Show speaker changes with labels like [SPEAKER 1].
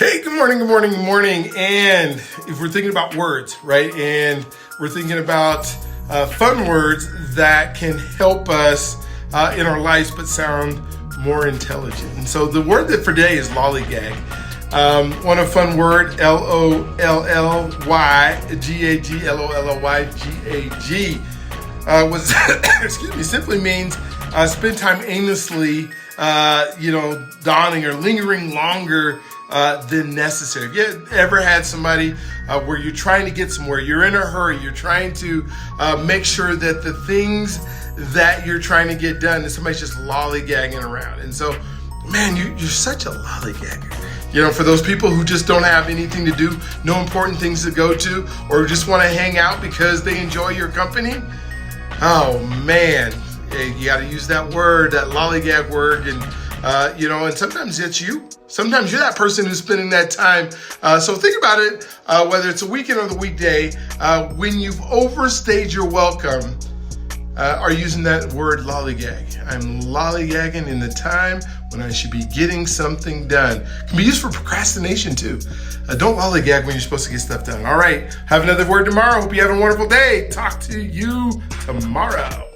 [SPEAKER 1] Hey, good morning, good morning, good morning. And if we're thinking about words, right? And we're thinking about fun words that can help us in our lives but sound more intelligent. And so the word that for today is lollygag. Want a fun word, Lollygag, Lollygag, was, excuse me, simply means spend time aimlessly, dawning or lingering longer than necessary. Have you ever had somebody where you're trying to get somewhere, you're in a hurry, you're trying to make sure that the things that you're trying to get done, and somebody's just lollygagging around. And so, man, you're such a lollygagger. For those people who just don't have anything to do, no important things to go to, or just want to hang out because they enjoy your company. Oh man, you got to use that word, that lollygag word, and and sometimes it's you. Sometimes you're that person who's spending that time. So think about it, whether it's a weekend or the weekday, when you've overstayed your welcome, are using that word lollygag. I'm lollygagging in the time when I should be getting something done. It can be used for procrastination too. Don't lollygag when you're supposed to get stuff done. All right, have another word tomorrow. Hope you have a wonderful day. Talk to you tomorrow.